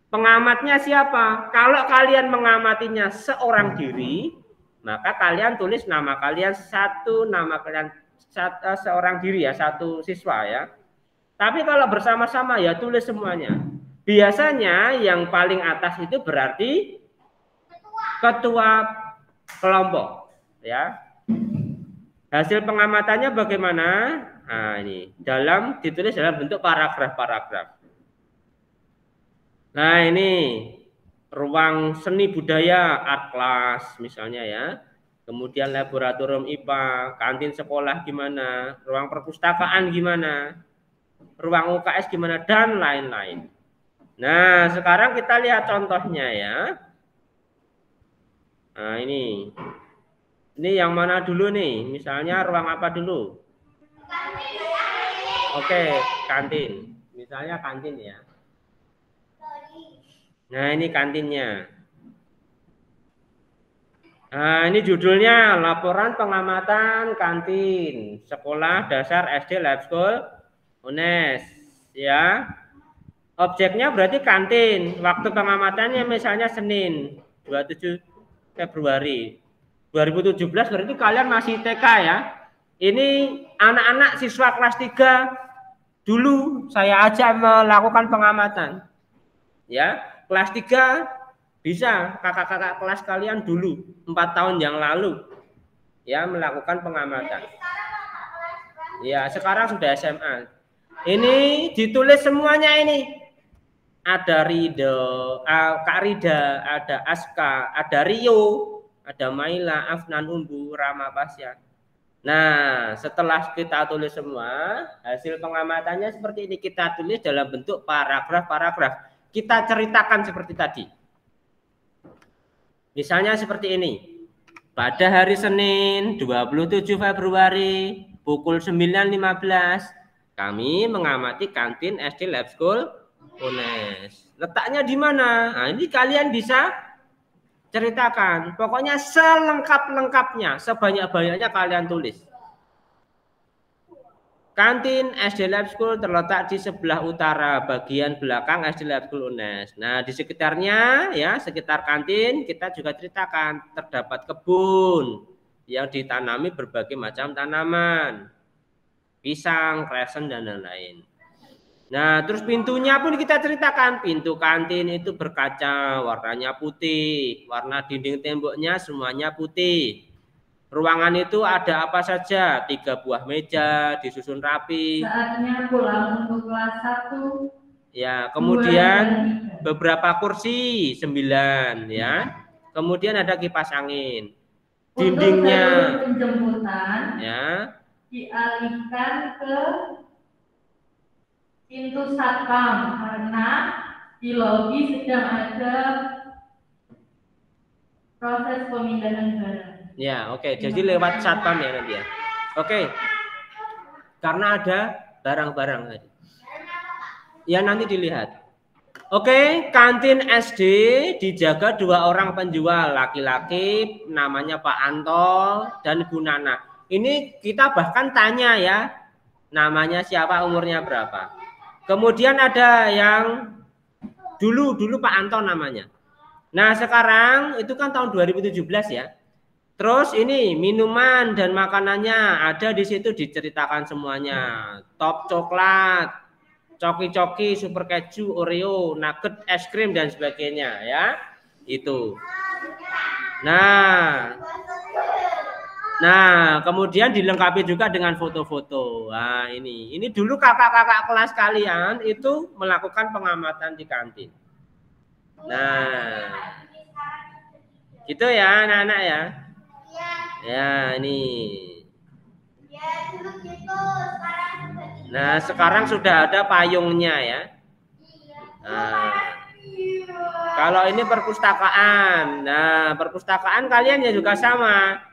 Pengamatnya siapa? Kalau kalian mengamatinya seorang diri, maka kalian tulis nama kalian seorang diri ya, satu siswa ya. Tapi kalau bersama-sama ya tulis semuanya. Biasanya yang paling atas itu berarti ketua kelompok ya. Hasil pengamatannya bagaimana? Nah, ini ditulis dalam bentuk paragraf-paragraf. Nah, ini ruang seni budaya art class misalnya ya. Kemudian laboratorium IPA, kantin sekolah gimana, ruang perpustakaan gimana, ruang UKS gimana dan lain-lain. Nah, sekarang kita lihat contohnya ya. Nah, ini yang mana dulu nih? Misalnya ruang apa dulu? Oke, kantin. Misalnya kantin ya. Nah, ini kantinnya. Nah, ini judulnya laporan pengamatan kantin sekolah dasar SD Lab School UNES ya. Objeknya berarti kantin. Waktu pengamatannya misalnya Senin 27 Februari 2017 berarti kalian masih TK ya. Ini anak-anak siswa kelas 3 dulu saya ajak melakukan pengamatan. Ya, kelas 3 bisa kakak-kakak kelas kalian dulu 4 tahun yang lalu ya melakukan pengamatan. Ya, sekarang sudah SMA. Ini ditulis semuanya ini. Ada Rido, Kak Rida, ada Aska, ada Rio, ada Maila, Afnan, Umbu, Rama, Pasya. Nah, setelah kita tulis semua, hasil pengamatannya seperti ini. Kita tulis dalam bentuk paragraf-paragraf. Kita ceritakan seperti tadi. Misalnya seperti ini. Pada hari Senin 27 Februari pukul 9.15 kami mengamati kantin SD Lab School UNES. Letaknya di mana? Nah, ini kalian bisa ceritakan. Pokoknya selengkap-lengkapnya, sebanyak-banyaknya kalian tulis. Kantin SD Lab School terletak di sebelah utara bagian belakang SD Lab School UNES. Nah, di sekitarnya ya, sekitar kantin kita juga ceritakan terdapat kebun yang ditanami berbagai macam tanaman. Pisang, kresen dan lain-lain. Nah, terus pintunya pun kita ceritakan. Pintu kantin itu berkaca, warnanya putih. Warna dinding temboknya semuanya putih. Ruangan itu ada apa saja? 3 buah meja, disusun rapi.
Saatnya pulang untuk kelas 1.
Ya, kemudian beberapa kursi 9 ya. Kemudian ada kipas angin. Dindingnya
penjemputan
ya
dialihkan ke pintu satpam karena di lobi sedang ada proses pemindahan barang.
Ya, oke. Jadi lewat satpam ya nanti ya. Oke. Karena ada barang-barang tadi. Ya, nanti dilihat. Oke, kantin SD dijaga 2 orang penjual, laki-laki namanya Pak Antol dan Bu Nana. Ini kita bahkan tanya ya, namanya siapa, umurnya berapa. Kemudian ada yang dulu Pak Anton namanya. Nah, sekarang itu kan tahun 2017 ya. Terus ini minuman dan makanannya ada di situ diceritakan semuanya. Top coklat, coki-coki, super keju, Oreo, nugget, es krim dan sebagainya ya. Itu. Nah, kemudian dilengkapi juga dengan foto-foto. Nah, ini dulu kakak-kakak kelas kalian itu melakukan pengamatan di kantin. Nah, gitu ya anak-anak ya. Ya, ini. Nah, sekarang sudah ada payungnya ya. Nah, kalau ini perpustakaan. Nah, perpustakaan kalian ya juga sama.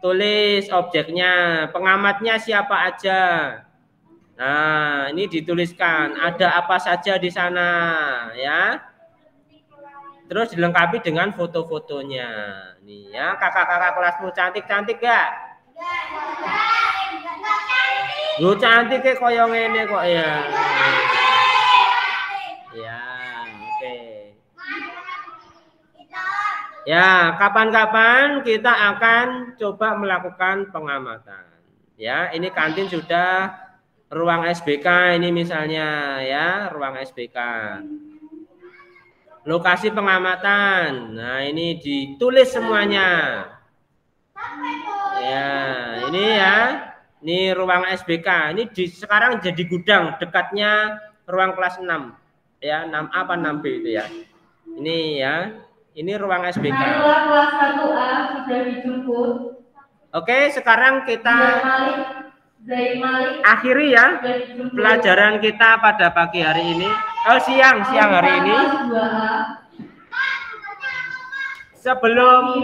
Tulis objeknya, pengamatnya siapa aja. Nah, ini dituliskan ada apa saja di sana ya. Terus dilengkapi dengan foto-fotonya. Nih ya, kakak-kakak kelasmu cantik-cantik gak? Lu cantik kayak koyong ini kok ya. Ya, oke. Ya, kapan-kapan kita akan coba melakukan pengamatan. Ya, ini kantin sudah, ruang SBK ini misalnya ya, ruang SBK. Lokasi pengamatan. Nah, ini ditulis semuanya. Ya, ini ya. Ini ruang SBK. Ini sekarang jadi gudang dekatnya ruang kelas 6. Ya, 6A apa 6B itu ya. Ini ya. Ini ruang SBK.
Nah, kelas 1A sudah dijemput.
Oke, sekarang kita
Zaimalik
akhiri ya pelajaran kita pada pagi hari ini. Oh, siang hari ini. Sebelum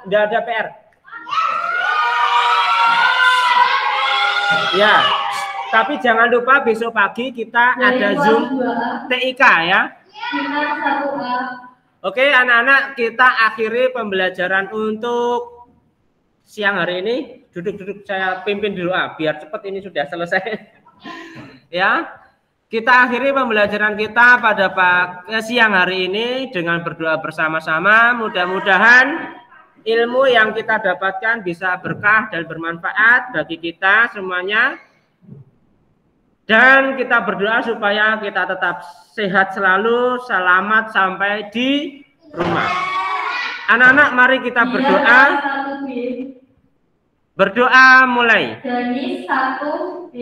tidak ada PR. Ya, tapi jangan lupa besok pagi kita ada Zoom TIK ya. Oke, anak-anak, kita akhiri pembelajaran untuk siang hari ini. Duduk-duduk, saya pimpin dulu biar cepat ini sudah selesai. Ya, kita akhiri pembelajaran kita pada siang hari ini dengan berdoa bersama-sama. Mudah-mudahan ilmu yang kita dapatkan bisa berkah dan bermanfaat bagi kita semuanya. Dan kita berdoa supaya kita tetap sehat selalu, selamat sampai di rumah. Anak-anak, mari kita berdoa. Berdoa mulai.
Dani 1B.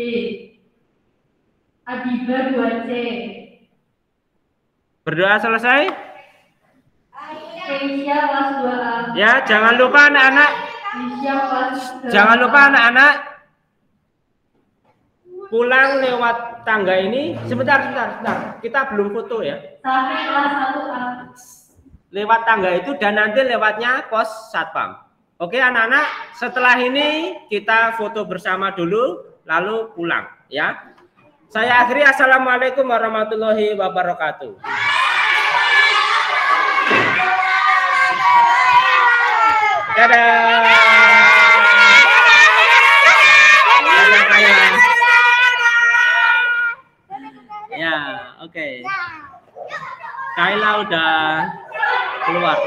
Adiba 2C.
Berdoa selesai?
Keisha kelas 2A.
Ya, jangan lupa anak-anak. Jangan lupa anak-anak. Pulang lewat tangga ini. Sebentar. Kita belum foto ya.
Sampai kelas 1A.
Lewat tangga itu dan nanti lewatnya pos satpam. Oke anak-anak, setelah ini kita foto bersama dulu, lalu pulang ya. Saya akhiri, assalamualaikum warahmatullahi wabarakatuh. Dadah. Ya, oke. Kayla udah keluar.